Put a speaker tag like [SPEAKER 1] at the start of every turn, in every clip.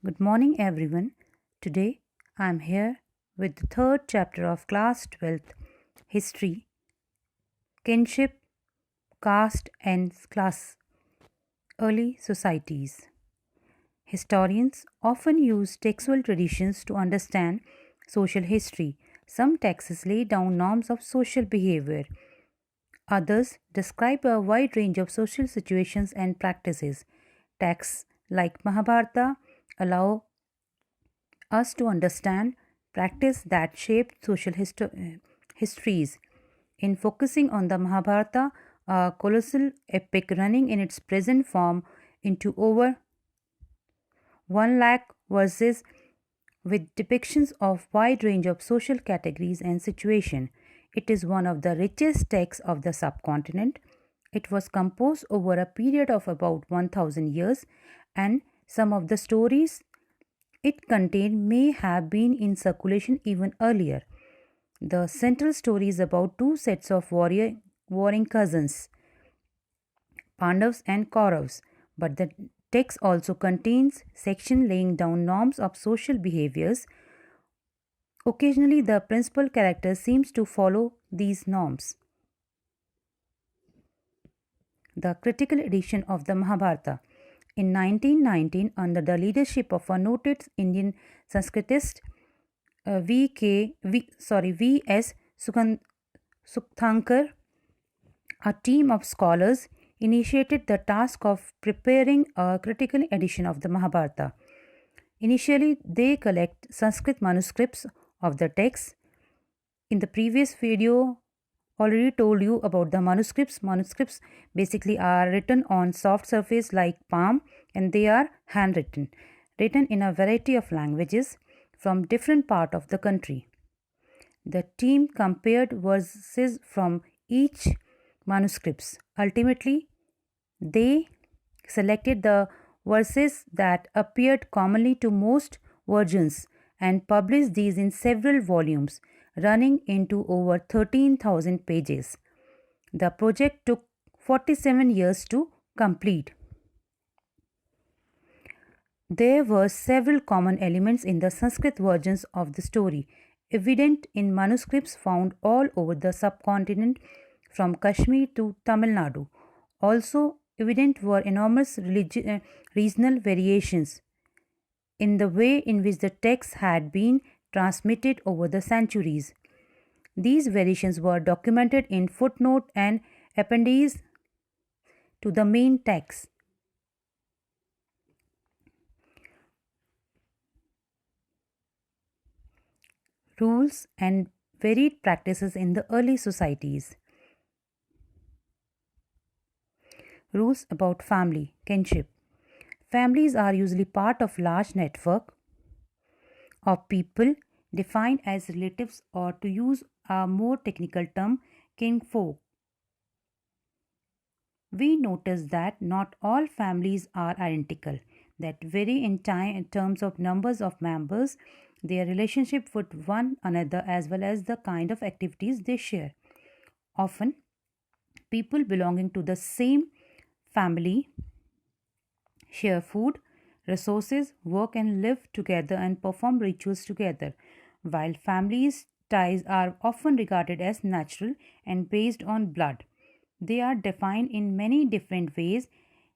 [SPEAKER 1] Good morning, everyone. Today I am here with the third chapter of Class 12th History, Kinship, Caste, and Class Early Societies. Historians often use textual traditions to understand social history. Some texts lay down norms of social behavior, others describe a wide range of social situations and practices. Texts like Mahabharata allow us to understand practice that shaped social histories. In focusing on the Mahabharata, a colossal epic running in its present form into over 1 lakh verses with depictions of wide range of social categories and situation. It is one of the richest texts of the subcontinent. It was composed over a period of about 1000 years, and some of the stories it contained may have been in circulation even earlier. The central story is about two sets of warring cousins, Pandavas and Kauravas, but the text also contains section laying down norms of social behaviors. Occasionally, the principal character seems to follow these norms. The critical edition of the Mahabharata. In 1919, under the leadership of a noted Indian Sanskritist, V.S. Sukthankar, a team of scholars initiated the task of preparing a critical edition of the Mahabharata. Initially, they collect Sanskrit manuscripts of the text. In the previous video, already told you about the manuscripts. Manuscripts basically are written on soft surface like palm, and they are handwritten, written in a variety of languages from different part of the country. The team compared verses from each manuscripts. Ultimately, they selected the verses that appeared commonly to most versions and published these in several volumes running into over 13,000 pages. The project took 47 years to complete. There were several common elements in the Sanskrit versions of the story, evident in manuscripts found all over the subcontinent from Kashmir to Tamil Nadu. Also evident were enormous regional variations in the way in which the text had been transmitted over the centuries. These variations were documented in footnote and appendices to the main text. Rules and varied practices in the early societies. Rules about family, kinship. Families are usually part of large network of people defined as relatives, or to use a more technical term, kinfolk. We notice that not all families are identical, that vary in terms of numbers of members, their relationship with one another, as well as the kind of activities they share. Often, people belonging to the same family share food, resources, work, and live together and perform rituals together. While families' ties are often regarded as natural and based on blood, they are defined in many different ways.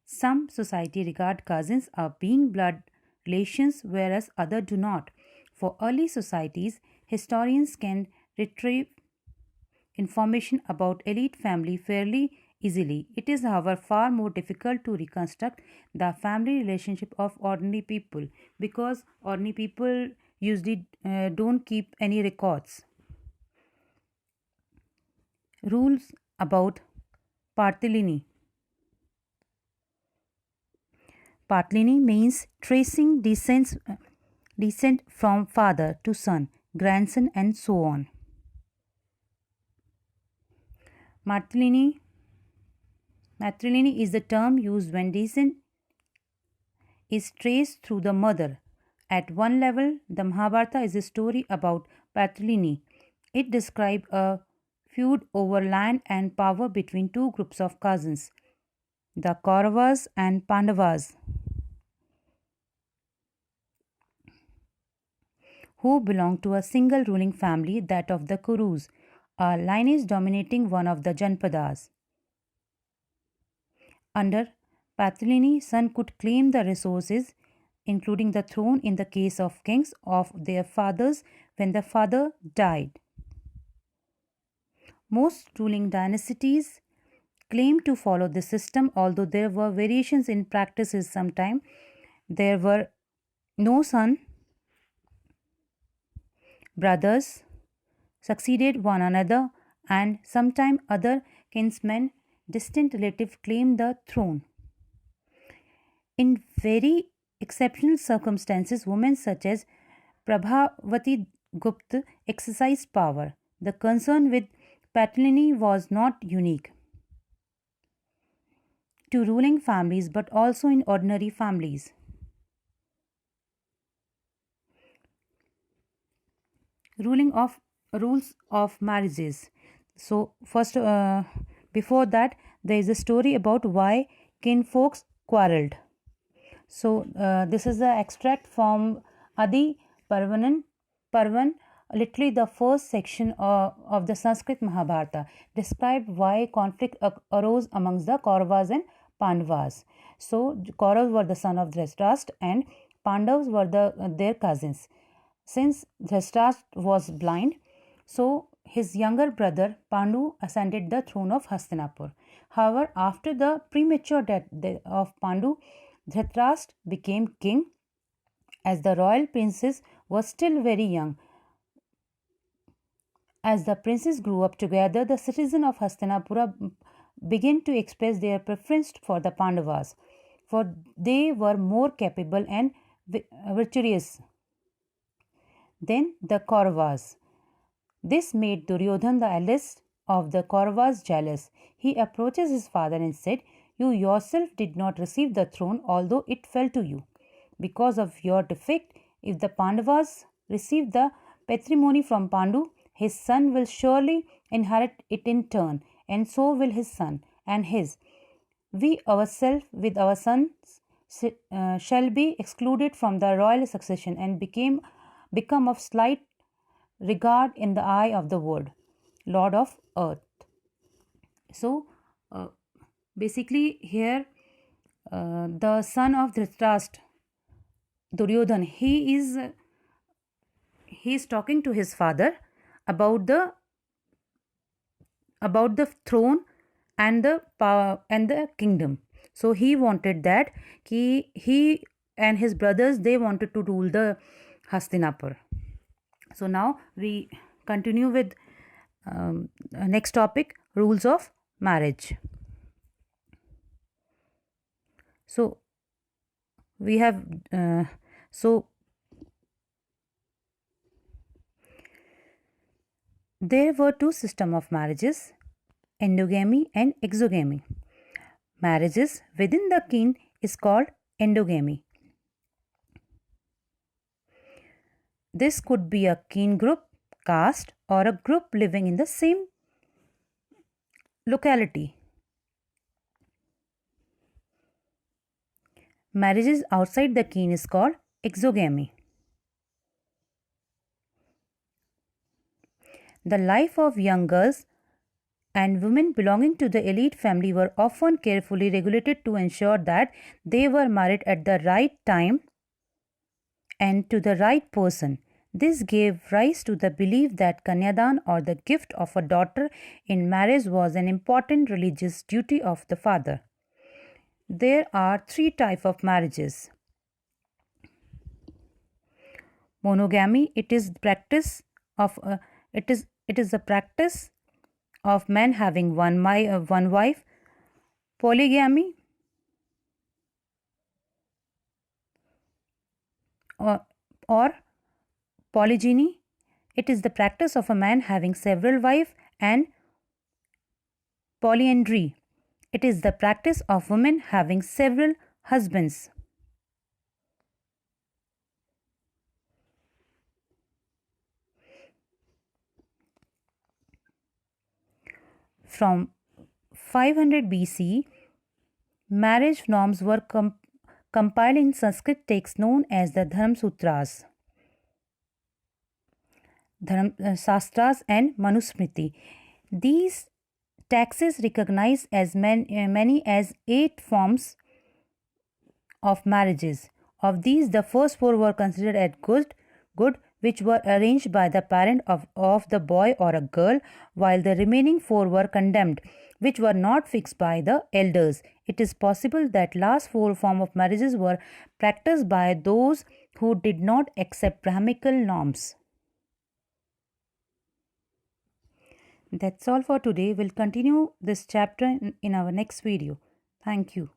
[SPEAKER 1] Some society regard cousins as being blood relations, whereas others do not. For early societies, historians can retrieve information about elite family fairly easily. It is, however, far more difficult to reconstruct the family relationship of ordinary people, because ordinary people usually don't keep any records. Rules about Partilini. Partilini means tracing descent from father to son, grandson, and so on. Matrilineal Matrilineal is the term used when descent is traced through the mother. At one level, the Mahabharata is a story about patrilineal. It describes a feud over land and power between two groups of cousins, the Kauravas and Pandavas. who belonged to a single ruling family, that of the Kurus, a lineage dominating one of the Janpadas. Under Patlini, son could claim the resources, including the throne in the case of kings, of their fathers when the father died. Most ruling dynasties claimed to follow this system, although there were variations in practices. Sometimes there were no son, brothers succeeded one another, and sometimes other kinsmen, distant relatives, claimed the throne. In very exceptional circumstances, women such as Prabhavati Gupta exercised power. The concern with Patlini was not unique to ruling families but also in ordinary families. Rules of marriages. So first, before that, there is a story about why kinfolks quarreled. So this is the extract from Adi Parvan, literally the first section of the Sanskrit Mahabharata, described why conflict arose amongst the Kauravas and Pandavas. So Kauravas were the son of Dhritarashtra and Pandavas were their cousins. Since Dhritarashtra was blind, so his younger brother Pandu ascended the throne of Hastinapur. However, after the premature death of Pandu, Dhritarashtra became king. As the royal princess was still very young. As the princes grew up together, the citizens of Hastinapura began to express their preference for the Pandavas, for they were more capable and virtuous than the Kauravas. This made Duryodhan, the eldest of the Kauravas, jealous. He approaches his father and said, "You yourself did not receive the throne, although it fell to you. Because of your defect, if the Pandavas receive the patrimony from Pandu, his son will surely inherit it in turn, and so will his son and his. We ourselves, with our sons, shall be excluded from the royal succession and become of slight regard in the eye of the world, Lord of earth." So, basically, here the son of Dhritarashtra, Duryodhan, he is talking to his father about the throne and the power and the kingdom. So he wanted that he and his brothers, they wanted to rule the Hastinapur. So now we continue with next topic, rules of marriage. So we have there were two systems of marriages, endogamy and exogamy. Marriages within the kin is called endogamy. This could be a kin group, caste, or a group living in the same locality. Marriages outside the kin is called exogamy. The life of young girls and women belonging to the elite family were often carefully regulated to ensure that they were married at the right time and to the right person. This gave rise to the belief that Kanyadan, or the gift of a daughter in marriage, was an important religious duty of the father. There are three types of marriages. Monogamy, it is the practice of men having one wife. Polygamy or polygyny, it is the practice of a man having several wives. And polyandry, it is the practice of women having several husbands. From 500 BC, marriage norms were compiled in Sanskrit texts known as the Dharma Sutras. Shastras and Manusmriti. These taxes recognize as many as 8 forms of marriages. Of these, the first 4 were considered as good, which were arranged by the parent of the boy or a girl, while the remaining 4 were condemned, which were not fixed by the elders. It is possible that last 4 forms of marriages were practiced by those who did not accept Brahminical norms. That's all for today. We'll continue this chapter in our next video. Thank you.